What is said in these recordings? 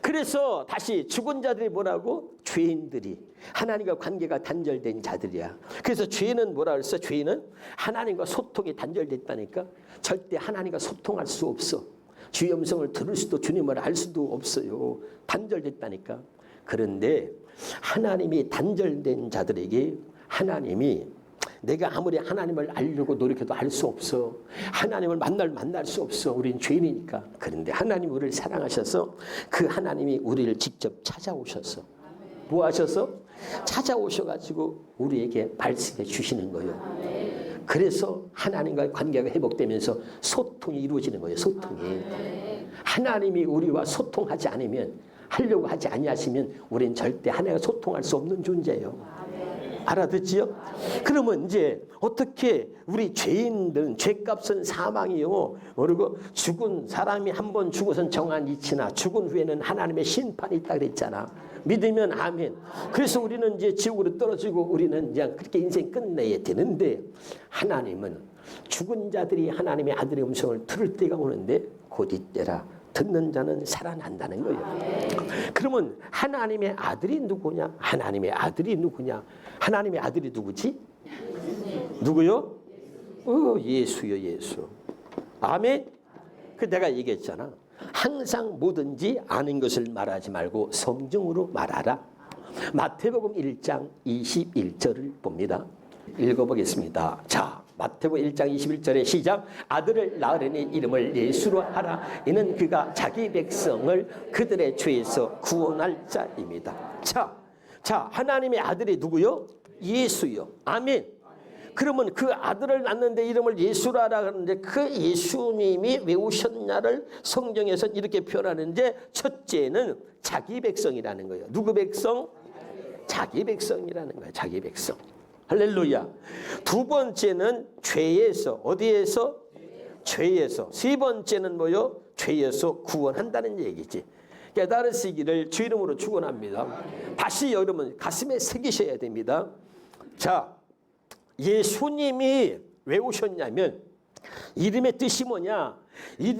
그래서 다시 죽은 자들이 뭐라고? 죄인들이. 하나님과 관계가 단절된 자들이야. 그래서 죄는 뭐라 그랬어? 죄는 하나님과 소통이 단절됐다니까. 절대 하나님과 소통할 수 없어. 주의 음성을 들을 수도 주님을 알 수도 없어요. 단절됐다니까. 그런데 하나님이 단절된 자들에게 하나님이 내가 아무리 하나님을 알려고 노력해도 알 수 없어. 하나님을 만날 수 없어. 우린 죄인이니까. 그런데 하나님 우리를 사랑하셔서 그 하나님이 우리를 직접 찾아오셔서 뭐 하셔서? 찾아오셔가지고 우리에게 말씀해 주시는 거예요. 그래서 하나님과의 관계가 회복되면서 소통이 이루어지는 거예요. 소통이. 하나님이 우리와 소통하지 않으면, 하려고 하지 아니하시면 우리는 절대 하나님과 소통할 수 없는 존재예요. 알아듣지요? 그러면 이제 어떻게 우리 죄인들은 죄값은 사망이요. 그리고 죽은 사람이 한 번 죽어선 정한 이치나 죽은 후에는 하나님의 심판이 있다 그랬잖아. 믿으면 아멘. 그래서 우리는 이제 지옥으로 떨어지고 우리는 그냥 그렇게 인생 끝내야 되는데 하나님은 죽은 자들이 하나님의 아들의 음성을 들을 때가 오는데 곧 이때라. 듣는 자는 살아난다는 거예요. 그러면 하나님의 아들이 누구냐? 하나님의 아들이 누구냐? 하나님의 아들이 누구지? 누구요? 예수요, 예수. 아멘? 그 내가 얘기했잖아. 항상 뭐든지 아는 것을 말하지 말고 성경으로 말하라. 마태복음 1장 21절을 봅니다. 읽어보겠습니다. 자, 마태복음 1장 21절에 시작. 아들을 낳으려니 이름을 예수로 하라. 이는 그가 자기 백성을 그들의 죄에서 구원할 자입니다. 자, 하나님의 아들이 누구요? 예수요. 아멘. 그러면 그 아들을 낳는데 이름을 예수라 하는데 그 예수님이 왜 오셨냐를 성경에서 이렇게 표현하는데 첫째는 자기 백성이라는 거예요. 누구 백성? 자기 백성이라는 거예요. 자기 백성. 할렐루야. 두 번째는 죄에서. 어디에서? 죄에서. 세 번째는 뭐요? 죄에서 구원한다는 얘기지. 깨달으시기를 주 이름으로 축원합니다. 다시 여러분 가슴에 새기셔야 됩니다. 자, 예수님이 왜 오셨냐면 이름의 뜻이 뭐냐?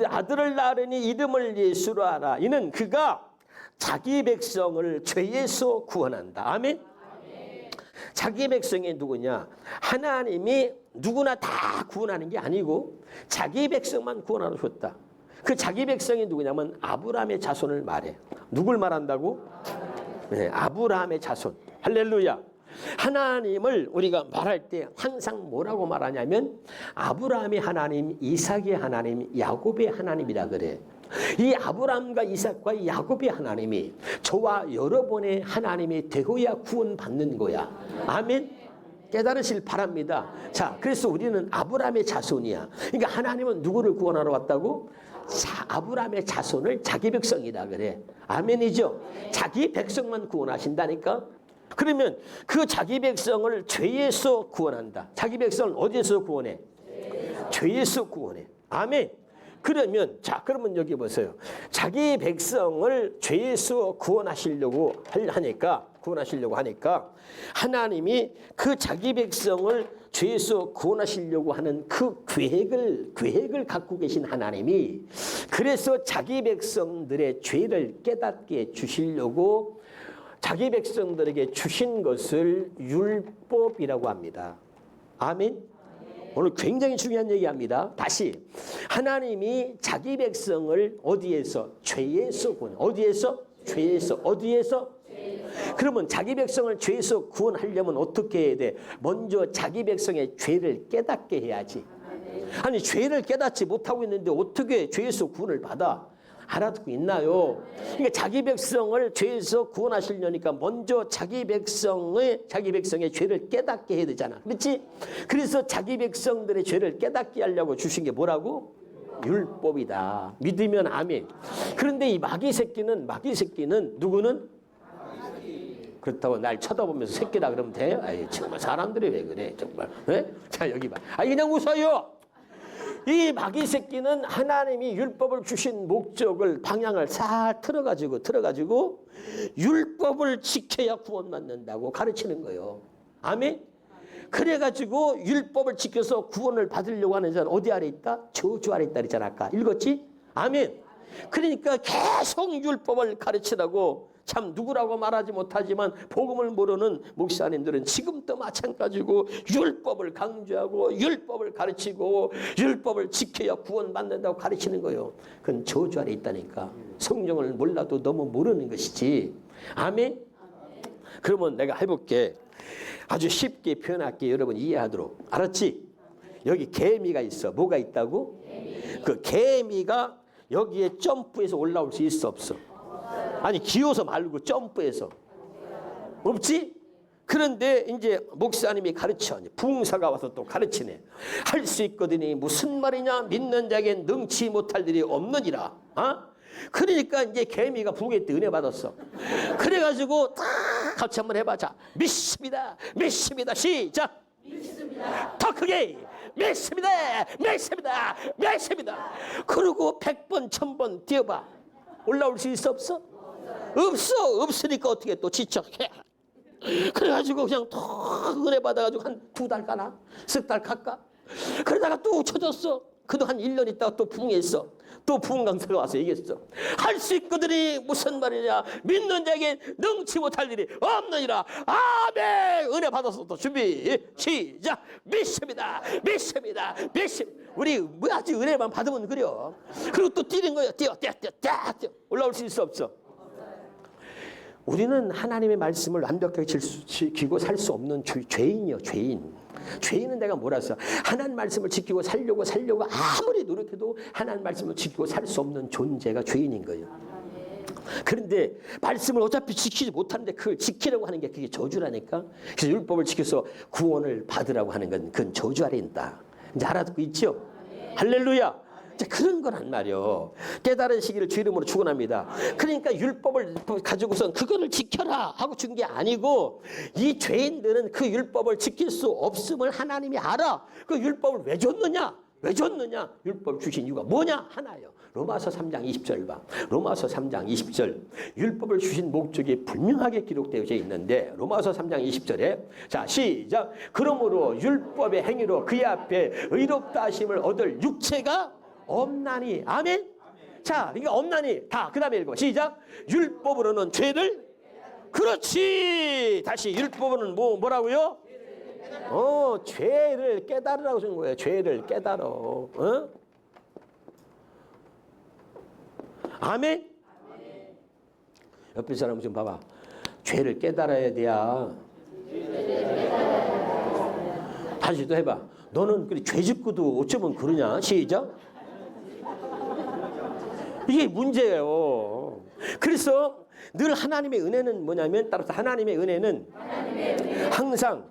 아들을 낳으려니 이름을 예수로 하라. 이는 그가 자기 백성을 죄에서 구원한다. 아멘. 자기 백성이 누구냐? 하나님이 누구나 다 구원하는 게 아니고 자기 백성만 구원하러 줬다. 그 자기 백성이 누구냐면 아브라함의 자손을 말해. 누굴 말한다고? 네, 아브라함의 자손. 할렐루야. 하나님을 우리가 말할 때 항상 뭐라고 말하냐면 아브라함의 하나님, 이삭의 하나님, 야곱의 하나님이라 그래. 이 아브라함과 이삭과 야곱의 하나님이 저와 여러분의 하나님이 되어야 구원받는 거야. 아멘. 깨달으실 바랍니다. 자, 그래서 우리는 아브라함의 자손이야. 그러니까 하나님은 누구를 구원하러 왔다고? 아브라함의 자손을 자기 백성이다 그래. 아멘이죠. 자기 백성만 구원하신다니까. 그러면 그 자기 백성을 죄에서 구원한다. 자기 백성을 어디에서 구원해? 죄에서 구원해. 아멘. 그러면 그러면 여기 보세요. 자기 백성을 죄에서 구원하시려고 하니까 하나님이 그 자기 백성을 죄에서 구원하시려고 하는 그 계획을 갖고 계신 하나님이 그래서 자기 백성들의 죄를 깨닫게 주시려고 자기 백성들에게 주신 것을 율법이라고 합니다. 아멘. 오늘 굉장히 중요한 얘기합니다. 다시 하나님이 자기 백성을 어디에서? 죄에서 구원. 어디에서? 죄에서. 어디에서? 그러면 자기 백성을 죄에서 구원하려면 어떻게 해야 돼? 먼저 자기 백성의 죄를 깨닫게 해야지. 아니 죄를 깨닫지 못하고 있는데 어떻게 죄에서 구원을 받아? 알아듣고 있나요? 그러니까 자기 백성을 죄에서 구원하시려니까 먼저 자기 백성의 죄를 깨닫게 해야 되잖아. 그렇지? 그래서 자기 백성들의 죄를 깨닫게 하려고 주신 게 뭐라고? 율법이다. 믿으면 아멘. 그런데 이 마귀 새끼는 누구는? 그렇다고 날 쳐다보면서 새끼다 그러면 돼? 아이, 정말 사람들이 왜 그래? 정말. 네? 자, 여기 봐. 그냥 웃어요. 이 마귀 새끼는 하나님이 율법을 주신 목적을 방향을 싹 틀어가지고 율법을 지켜야 구원받는다고 가르치는 거예요. 아멘. 그래가지고 율법을 지켜서 구원을 받으려고 하는 자는 어디 아래 있다? 저주 아래 있다 그랬잖아. 아까 읽었지? 아멘. 그러니까 계속 율법을 가르치라고 참 누구라고 말하지 못하지만 복음을 모르는 목사님들은 지금도 마찬가지고 율법을 강조하고 율법을 가르치고 율법을 지켜야 구원받는다고 가르치는 거예요. 그건 저주 아래 있다니까. 성경을 몰라도 너무 모르는 것이지. 아멘? 그러면 내가 해볼게. 아주 쉽게 표현할게. 여러분 이해하도록. 알았지? 여기 개미가 있어. 뭐가 있다고? 그 개미가 여기에 점프해서 올라올 수 있어 없어? 아니 기어서 말고 점프해서. 없지? 그런데 이제 목사님이 가르쳐. 부흥사가 와서 또 가르치네. 할 수 있거든요. 무슨 말이냐? 믿는 자에겐 능치 못할 일이 없느니라. 그러니까 이제 개미가 부흥회 때 은혜 받았어. 그래가지고 다 같이 한번 해봐. 자, 믿습니다. 믿습니다. 시작. 믿습니다. 더 크게. 믿습니다. 믿습니다. 믿습니다. 그리고 100번, 1000번 뛰어봐. 올라올 수 있어 없어? 없어. 없으니까 어떻게 또 지쳐. 그래가지고 그냥 더 은혜 받아가지고 한 2달 가나? 석 달 갈까? 그러다가 또 쳐졌어. 그도 한 1년 있다가 또 부흥했어. 또 부흥 강사가 와서 얘기했어. 할 수 있거든이 무슨 말이냐? 믿는 자에게 능치 못할 일이 없느니라. 아멘. 은혜 받았어. 또 준비 시작. 믿습니다. 믿습니다. 믿습니다. 우리 뭐 아직 은혜만 받으면 그래요. 그리고 또 뛰는 거예요. 뛰어. 올라올 수 있어 없어? 우리는 하나님의 말씀을 완벽하게 지키고 살 수 없는 죄인이요. 죄인은 내가 뭐라 했어? 하나님 말씀을 지키고 살려고 아무리 노력해도 하나님 말씀을 지키고 살 수 없는 존재가 죄인인 거예요. 그런데 말씀을 어차피 지키지 못하는데 그걸 지키려고 하는 게 그게 저주라니까. 그래서 율법을 지켜서 구원을 받으라고 하는 건 그건 저주 아래 있다. 이제 알아듣고 있죠? 할렐루야. 그런 거란 말이요. 깨달은 시기를 주 이름으로 축원합니다. 그러니까 율법을 가지고선 그거를 지켜라 하고 준 게 아니고 이 죄인들은 그 율법을 지킬 수 없음을 하나님이 알아. 그 율법을 왜 줬느냐? 율법 주신 이유가 뭐냐? 하나예요. 로마서 3장 20절 봐. 로마서 3장 20절. 율법을 주신 목적이 분명하게 기록되어 있는데 로마서 3장 20절에 자 시작. 그러므로 율법의 행위로 그의 앞에 의롭다 하심을 얻을 육체가 없나니. 아멘. 자, 그러니까 없나니. 다 그 다음에 읽어. 시작. 율법으로는 죄를. 그렇지. 다시 율법으로는 뭐라고요? 죄를 깨달으라고 쓴 거예요. 죄를 깨달어. 아멘. 옆에 사람 좀 봐봐. 죄를 깨달아야 돼야. 다시 또 해봐. 너는 그래 죄 짓고도 어쩌면 그러냐? 시작. 이게 문제예요. 그래서 늘 하나님의 은혜는 뭐냐면 따라서 하나님의 은혜는 항상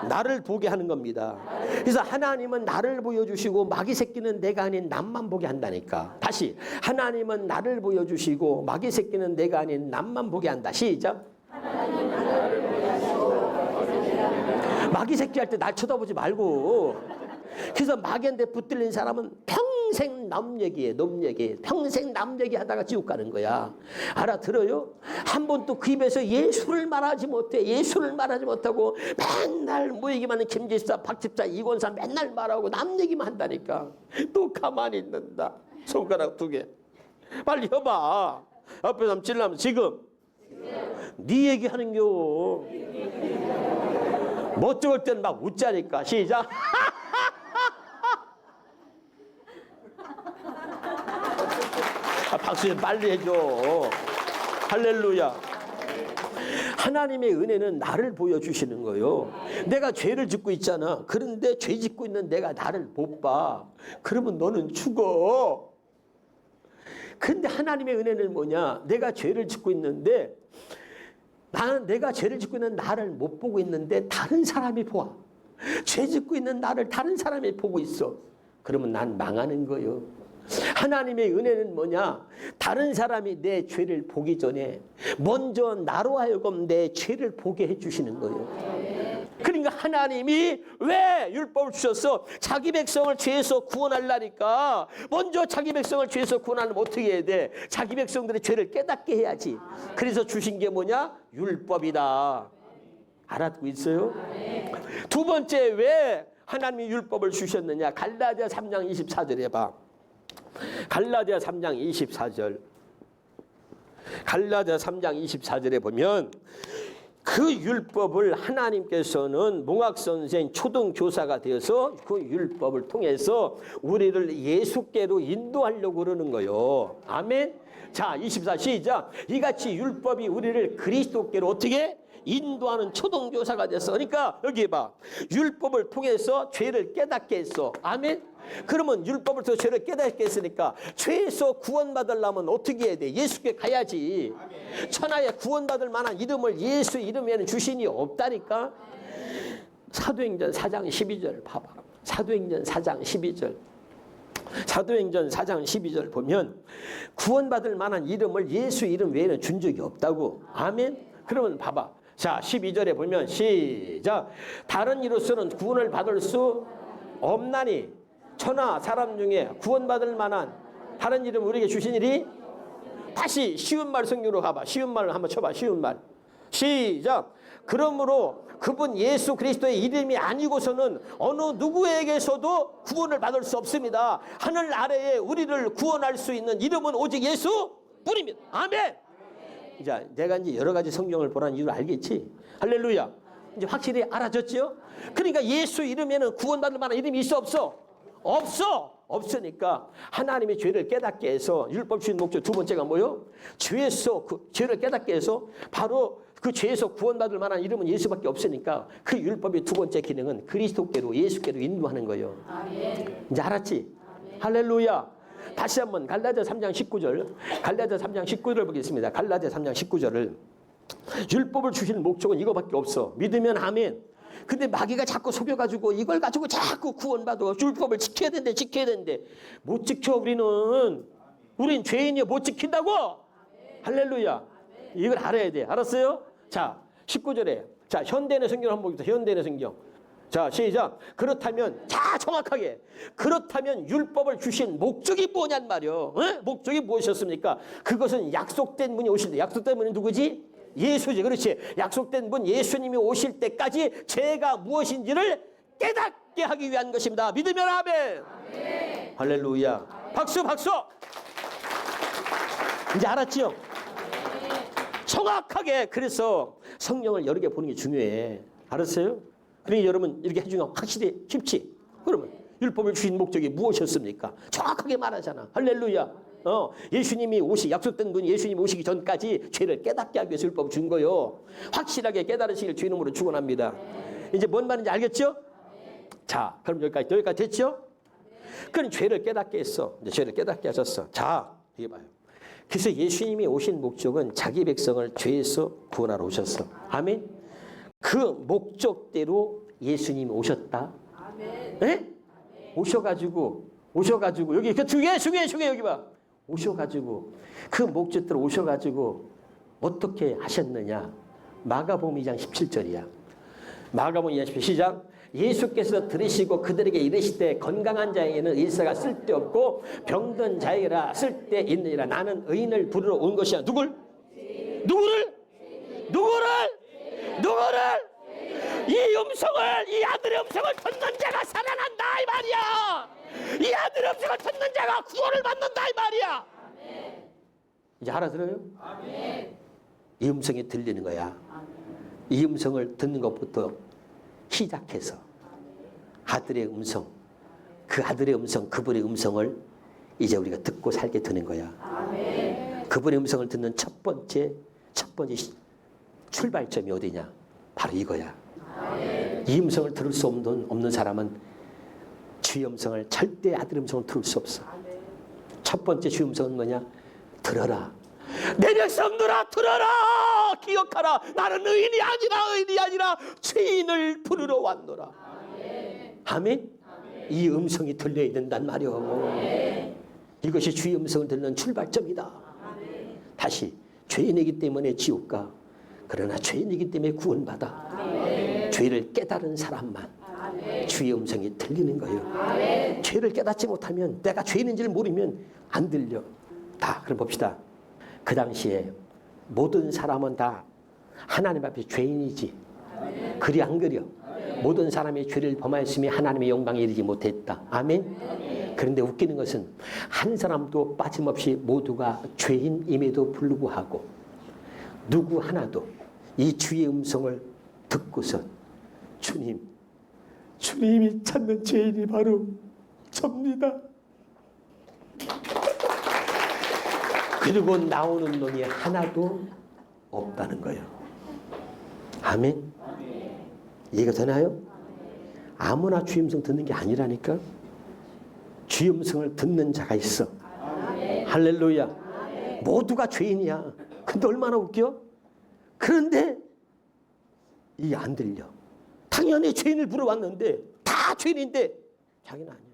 나를 보게 하는 겁니다. 그래서 하나님은 나를 보여주시고 마귀 새끼는 내가 아닌 남만 보게 한다니까. 다시 하나님은 나를 보여주시고 마귀 새끼는 내가 아닌 남만 보게 한다. 시작. 마귀 새끼 할 때 날 쳐다보지 말고. 그래서 마귀한테 붙들린 사람은 평생 남 얘기해. 평생 남 얘기하다가 지옥 가는 거야. 알아들어요? 한 번 또 그 입에서 예수를 말하지 못하고 맨날 뭐 얘기만 하는 김지사, 박집사, 이권사 맨날 말하고 남 얘기만 한다니까. 또 가만히 있는다. 손가락 2개. 빨리 해봐. 앞에 사람 찔러면 지금 네 얘기하는겨. 멋쩍을 때는 막 웃자니까. 시작. 박수 좀 빨리 해줘. 할렐루야. 하나님의 은혜는 나를 보여주시는 거예요. 내가 죄를 짓고 있잖아. 그런데 죄 짓고 있는 내가 나를 못 봐. 그러면 너는 죽어. 근데 하나님의 은혜는 뭐냐? 내가 죄를 짓고 있는데 내가 죄를 짓고 있는 나를 못 보고 있는데 다른 사람이 보아. 죄 짓고 있는 나를 다른 사람이 보고 있어. 그러면 난 망하는 거예요. 하나님의 은혜는 뭐냐? 다른 사람이 내 죄를 보기 전에 먼저 나로 하여금 내 죄를 보게 해주시는 거예요. 그러니까 하나님이 왜 율법을 주셨어? 자기 백성을 죄에서 구원하려니까. 먼저 자기 백성을 죄에서 구원하려면 어떻게 해야 돼? 자기 백성들의 죄를 깨닫게 해야지. 그래서 주신 게 뭐냐? 율법이다. 알아듣고 있어요? 두 번째 왜 하나님이 율법을 주셨느냐? 갈라디아 3장 24절에 봐. 갈라디아 3장 24절. 갈라디아 3장 24절에 보면 그 율법을 하나님께서는 몽학선생 초등교사가 되어서 그 율법을 통해서 우리를 예수께로 인도하려고 그러는 거예요. 아멘. 자, 24 시작. 이같이 율법이 우리를 그리스도께로 어떻게 인도하는 초등교사가 됐어. 그러니까 여기 봐. 율법을 통해서 죄를 깨닫게 했어. 아멘. 그러면 율법을 통해서 죄를 깨닫게 했으니까 죄에서 구원받으려면 어떻게 해야 돼? 예수께 가야지. 천하에 구원받을 만한 이름을 예수 이름에는 주신이 없다니까. 사도행전 4장 12절 봐봐. 사도행전 4장 12절. 사도행전 4장 12절 보면 구원받을 만한 이름을 예수 이름 외에는 준 적이 없다고. 아멘. 그러면 봐봐. 자, 12절에 보면 시작. 다른 이로서는 구원을 받을 수 없나니 천하 사람 중에 구원받을 만한 다른 이름 우리에게 주신 일이. 다시 쉬운 말 성경으로 가봐. 쉬운 말을 한번 쳐봐. 쉬운 말. 시작. 그러므로 그분 예수 그리스도의 이름이 아니고서는 어느 누구에게서도 구원을 받을 수 없습니다. 하늘 아래에 우리를 구원할 수 있는 이름은 오직 예수 뿐입니다. 아멘. 자, 내가 이제 여러 가지 성경을 보라는 이유를 알겠지? 할렐루야. 이제 확실히 알아졌죠? 그러니까 예수 이름에는 구원받을 만한 이름이 있어 없어? 없어. 없으니까 하나님의 죄를 깨닫게 해서 율법 주신 목적 두 번째가 뭐요? 죄에서 죄를 깨닫게 해서 바로 그 죄에서 구원받을 만한 이름은 예수밖에 없으니까 그 율법의 두 번째 기능은 그리스도께로 예수께로 인도하는 거예요. 아멘. 이제 알았지? 아멘. 할렐루야. 다시 한번 갈라디아 3장 19절. 갈라디아 3장 19절을 보겠습니다. 갈라디아 3장 19절을. 율법을 주시는 목적은 이거밖에 없어. 믿으면 아멘. 근데 마귀가 자꾸 속여가지고 이걸 가지고 자꾸 구원받아. 율법을 지켜야 된대. 못 지켜 우린 죄인이야. 못 지킨다고. 할렐루야. 이걸 알아야 돼. 알았어요? 자, 19절에. 자, 현대인의 성경 한번 보겠습니다. 현대인의 성경. 자, 시작. 그렇다면, 자, 정확하게. 그렇다면 율법을 주신 목적이 뭐냔 말이요. 목적이 무엇이었습니까? 그것은 약속된 분이 오실 때. 약속된 분이 누구지? 예수지. 그렇지. 약속된 분 예수님이 오실 때까지 죄가 무엇인지를 깨닫게 하기 위한 것입니다. 믿으면 아멘. 아멘. 할렐루야. 아멘. 박수. 이제 알았지요? 아멘. 정확하게. 그래서 성경을 여러 개 보는 게 중요해. 알았어요? 그러니까 여러분 이렇게 해주면 확실히 쉽지? 그러면 율법을 주신 목적이 무엇이었습니까? 정확하게 말하잖아. 할렐루야. 예수님이 약속된 분 예수님이 오시기 전까지 죄를 깨닫게 하기 위해서 율법을 준 거요. 확실하게 깨달으시길 주 이름으로 축원합니다. 이제 뭔 말인지 알겠죠? 자, 그럼 여기까지 됐죠? 그럼 죄를 깨닫게 했어. 이제 죄를 깨닫게 하셨어. 자, 이게 봐요. 그래서 예수님이 오신 목적은 자기 백성을 죄에서 구원하러 오셨어. 아멘. 그 목적대로 예수님이 오셨다. 아멘. 네? 오셔가지고 여기 그 중요해 여기 봐. 오셔가지고 그 목적대로 오셔가지고 어떻게 하셨느냐? 마가복음 2장 17절이야. 마가복음 2장 17절 시작. 예수께서 들으시고 그들에게 이르시되 건강한 자에게는 의사가 쓸데없고 병든 자에게라 쓸데있느니라. 나는 의인을 부르러 온 것이야. 누구를? 이 음성을, 이 아들의 음성을 듣는 자가 살아난다 이 말이야. 이 아들의 음성을 듣는 자가 구원을 받는다 이 말이야. 아멘. 이제 알아들어요? 아멘. 이 음성이 들리는 거야. 아멘. 이 음성을 듣는 것부터 시작해서 아들의 음성, 그 아들의 음성, 그분의 음성을 이제 우리가 듣고 살게 되는 거야. 아멘. 그분의 음성을 듣는 첫 번째 출발점이 어디냐? 바로 이거야. 아멘. 이 음성을 들을 수 없는 사람은 주의 음성을 절대 아들의 음성을 들을 수 없어. 아멘. 첫 번째 주의 음성은 뭐냐? 들어라. 내 백성들아 들어라. 기억하라. 나는 의인이 아니라 죄인을 부르러 왔노라. 아멘. 아멘. 이 음성이 들려야 된단 말이오. 아멘. 이것이 주의 음성을 듣는 출발점이다. 아멘. 다시 죄인이기 때문에 지옥 가. 그러나 죄인이기 때문에 구원받아. 아멘. 죄를 깨달은 사람만 아멘. 주의 음성이 들리는 거예요. 아멘. 죄를 깨닫지 못하면 내가 죄인인지를 모르면 안 들려. 다 그럼 봅시다. 그 당시에 모든 사람은 다 하나님 앞에 죄인이지. 아멘. 그리 안 그려? 아멘. 모든 사람이 죄를 범하였으며 하나님의 영광에 이르지 못했다. 아멘. 아멘. 그런데 웃기는 것은 한 사람도 빠짐없이 모두가 죄인임에도 불구하고 누구 하나도 이 주의 음성을 듣고서 주님이 찾는 죄인이 바로 접니다. 그리고 나오는 놈이 하나도 없다는 거예요. 아멘. 이해가 되나요? 아무나 주의 음성 듣는 게 아니라니까. 주의 음성을 듣는 자가 있어. 할렐루야. 모두가 죄인이야. 근데 얼마나 웃겨? 그런데 이게 안 들려. 당연히 죄인을 물어봤는데 다 죄인인데 자기는 아니야.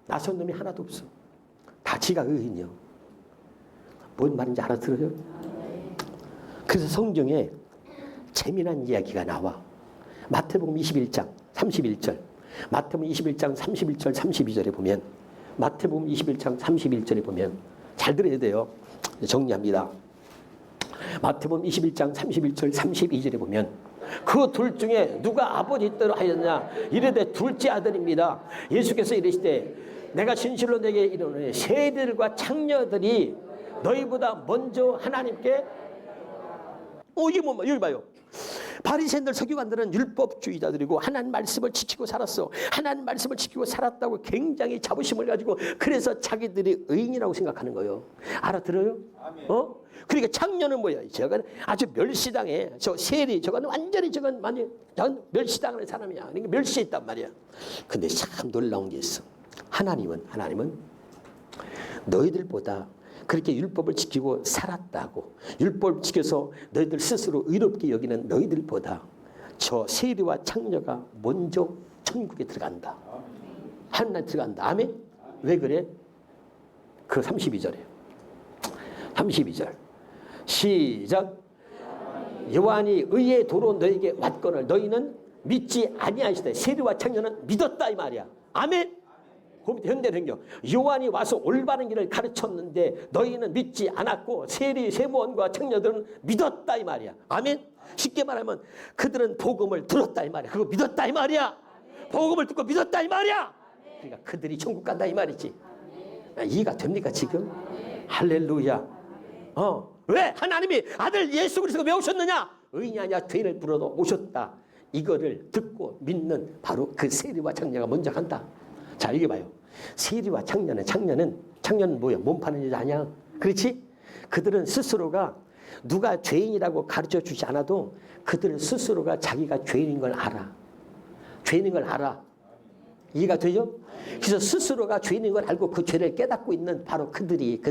나선 놈이 하나도 없어. 다 지가 의인이요. 뭔 말인지 알아들어요? 그래서 성경에 재미난 이야기가 나와. 마태복음 21장 31절, 마태복음 21장 31절 32절에 보면, 마태복음 21장 31절에 보면, 잘 들어야 돼요. 정리합니다. 마태복음 21장 31절 32절에 보면, 그 둘 중에 누가 아버지 뜻대로 하였냐 이르되 둘째 아들입니다. 예수께서 이르시되 내가 진실로 내게 이르노니 세리들과 창녀들이 너희보다 먼저 하나님께 이게 뭐 여기 봐요. 바리새인들 서기관들은 율법주의자들이고 하나님 말씀을 지키고 살았어. 하나님 말씀을 지키고 살았다고 굉장히 자부심을 가지고 그래서 자기들이 의인이라고 생각하는 거예요. 알아들어요? 그러니까 창녀는 뭐야? 저건 아주 멸시당해. 저 세리 저건 완전히 저건 멸시당하는 사람이야. 그러니까 멸시했단 말이야. 근데 참 놀라운 게 있어. 하나님은 너희들보다 그렇게 율법을 지키고 살았다고, 율법을 지켜서 너희들 스스로 의롭게 여기는 너희들보다 저 세리와 창녀가 먼저 천국에 들어간다. 하나님 들어간다. 아멘? 왜 그래? 그 32절이에요. 32절 시작. 요한이 의의 도로 너에게 왔거늘 너희는 믿지 아니하시되 세리와 창녀는 믿었다 이 말이야. 아멘? 현대는요. 요한이 와서 올바른 길을 가르쳤는데 너희는 믿지 않았고 세리 세무원과 청녀들은 믿었다 이 말이야. 아멘. 쉽게 말하면 그들은 복음을 들었다 이 말이야. 그거 믿었다 이 말이야. 복음을 듣고 믿었다 이 말이야. 그러니까 그들이 천국 간다 이 말이지. 이해가 됩니까 지금? 할렐루야. 왜 하나님이 아들 예수 그리스도가 왜 오셨느냐? 의인이 아니야 죄인을 불러도 오셨다. 이거를 듣고 믿는 바로 그 세리와 창녀가 먼저 간다. 자, 여기 봐요. 세리와 창녀는 뭐야? 몸 파는 여자 아니야? 그렇지? 그들은 스스로가 누가 죄인이라고 가르쳐 주지 않아도 그들 스스로가 자기가 죄인인 걸 알아. 죄인인 걸 알아. 이해가 되죠? 그래서 스스로가 죄인인 걸 알고 그 죄를 깨닫고 있는 바로 그들이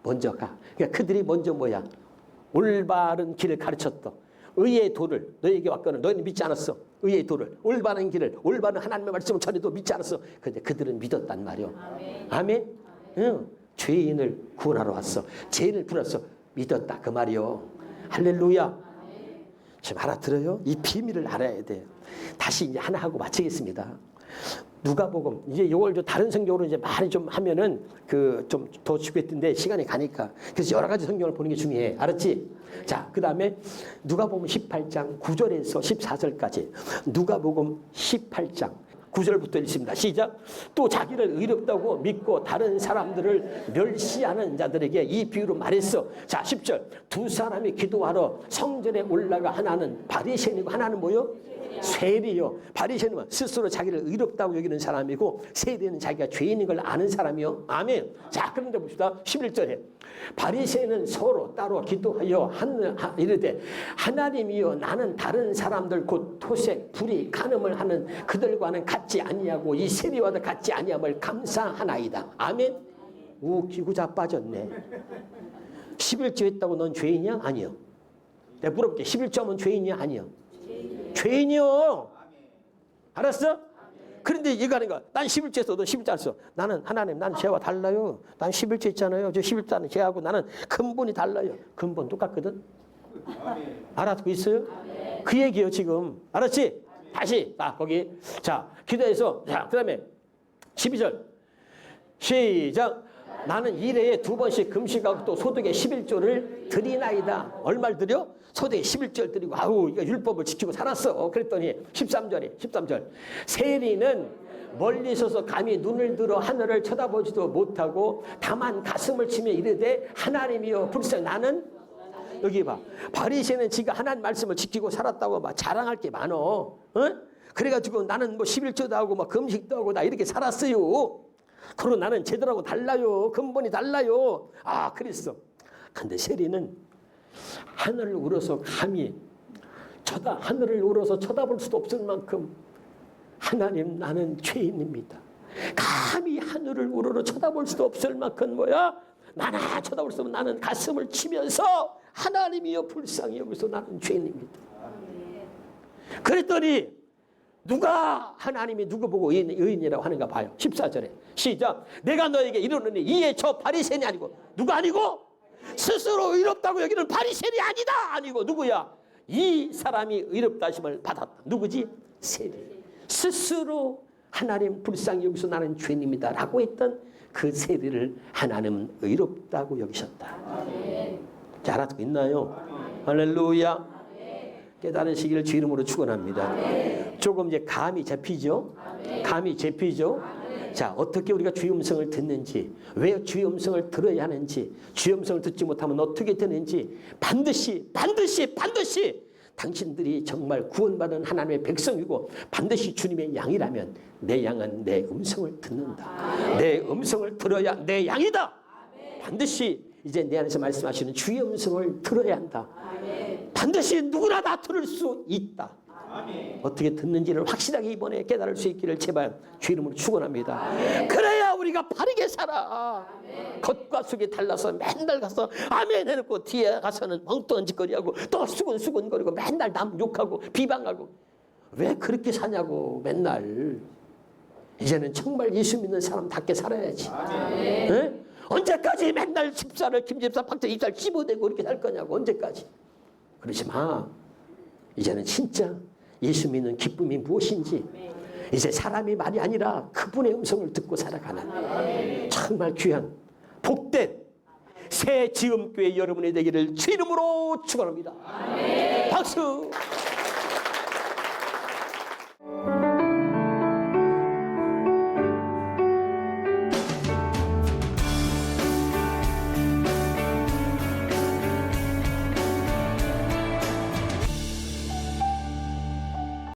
먼저 가. 그러니까 그들이 먼저 뭐야? 올바른 길을 가르쳤던 의의 도를 너에게 왔거늘 너희는 믿지 않았어. 의의 도를, 올바른 길을, 올바른 하나님의 말씀을 전해도 믿지 않았어. 그런데 그들은 믿었단 말이요. 아멘? 응. 죄인을 구원하러 왔어. 죄인을 풀었어. 믿었다 그 말이요. 할렐루야. 지금 알아들어요? 이 비밀을 알아야 돼요. 다시 이제 하나 하고 마치겠습니다. 누가복음 이제 이걸 좀 다른 성경으로 이제 많이 좀 하면은 그 좀 더 주겠던데 시간이 가니까 그래서 여러 가지 성경을 보는 게 중요해. 알았지? 자, 그다음에 누가복음 18장 9절에서 14절까지 누가복음 18장 9절부터 읽습니다. 시작. 또 자기를 의롭다고 믿고 다른 사람들을 멸시하는 자들에게 이 비유로 말했어. 자, 10절. 두 사람이 기도하러 성전에 올라가 하나는 바리새인이고 하나는 뭐요? 세리요. 바리새인은 스스로 자기를 의롭다고 여기는 사람이고 세리는 자기가 죄인인 걸 아는 사람이요. 아멘. 자, 그런데 봅시다. 11절에 바리새인은 서로 따로 기도하여 이르되 하나님이여 나는 다른 사람들 곧 토색, 불의, 간음을 하는 그들과는 같지 아니하고 이 세리와도 같지 아니함을 감사하나이다. 아멘. 웃기고 자빠졌네. 11조 했다고 넌 죄인이야? 아니요. 내가 물어볼게. 11조 하면 죄인이야? 아니요. 죄인이요. 알았어? 그런데 얘가 하는 거야. 난 11조 했어. 너 11조 안 했어. 나는 하나님, 난 죄와 달라요. 난 11조 했잖아요. 저 11조는 죄하고 나는 근본이 달라요. 근본 똑같거든. 알아듣고 있어요? 그 얘기예요 지금. 알았지? 다시 거기. 자, 기도해서. 자, 그 다음에 12절 시작. 나는 일해에 2번씩 금식하고 또 소득의 11조를 드리나이다. 얼마를 드려? 소득의 11조를 드리고 이거 율법을 지키고 살았어. 그랬더니 13절 세리는 멀리 서서 감히 눈을 들어 하늘을 쳐다보지도 못하고 다만 가슴을 치며 이르되 하나님이여 불쌍히 나는 여기 봐. 바리새인은 지가 하나님 말씀을 지키고 살았다고 막 자랑할 게 많어. 어? 그래가지고 나는 뭐 11조도 하고 막 금식도 하고 나 이렇게 살았어요. 그리고 나는 제대로하고 달라요. 근본이 달라요. 아 그랬어. 근데 세리는 하늘을 우러서 감히 하늘을 우러서 쳐다볼 수도 없을 만큼 하나님 나는 죄인입니다. 감히 하늘을 우러러 쳐다볼 수도 없을 만큼 뭐야? 나나 쳐다볼 수 없으면 나는 가슴을 치면서 하나님이여 불쌍히 여기서 나는 죄인입니다. 그랬더니 누가 하나님이 누구 보고 의인이라고 하는가 봐요. 14절에 시작. 내가 너에게 이르노니 이에 저 바리새인이 아니고 누가 아니고 스스로 의롭다고 여기는 바리새인이 아니다. 아니고 누구야? 이 사람이 의롭다 하심을 받았다. 누구지? 세리. 스스로 하나님 불쌍히 여기서 나는 죄인입니다 라고 했던 그 세리를 하나님은 의롭다고 여기셨다. 잘 알아듣고 있나요? 할렐루야. 깨달으시기를 주 이름으로 축원합니다. 조금 이제 감이 잡히죠? 감이 잡히죠? 자, 어떻게 우리가 주의 음성을 듣는지, 왜 주의 음성을 들어야 하는지, 주의 음성을 듣지 못하면 어떻게 되는지 반드시 당신들이 정말 구원받은 하나님의 백성이고 반드시 주님의 양이라면 내 양은 내 음성을 듣는다. 내 음성을 들어야 내 양이다. 반드시 이제 내 안에서 말씀하시는 주의 음성을 들어야 한다. 반드시 누구나 다 들을 수 있다. 어떻게 듣는지를 확실하게 이번에 깨달을 수 있기를 제발 주 이름으로 축원합니다. 그래야 우리가 바르게 살아. 겉과 속이 달라서 맨날 가서 아멘 해놓고 뒤에 가서는 엉뚱한 짓거리하고 또 수근수근거리고 맨날 남 욕하고 비방하고 왜 그렇게 사냐고 맨날. 이제는 정말 예수 믿는 사람답게 살아야지. 네? 언제까지 맨날 집사를 김집사 박자 입살 씹어대고 이렇게 살 거냐고. 언제까지. 그러지 마. 이제는 진짜 예수 믿는 기쁨이 무엇인지 이제 사람이 말이 아니라 그분의 음성을 듣고 살아가는 정말 귀한 복된 새 지음교회 여러분이 되기를 주 이름으로 축원합니다. 박수.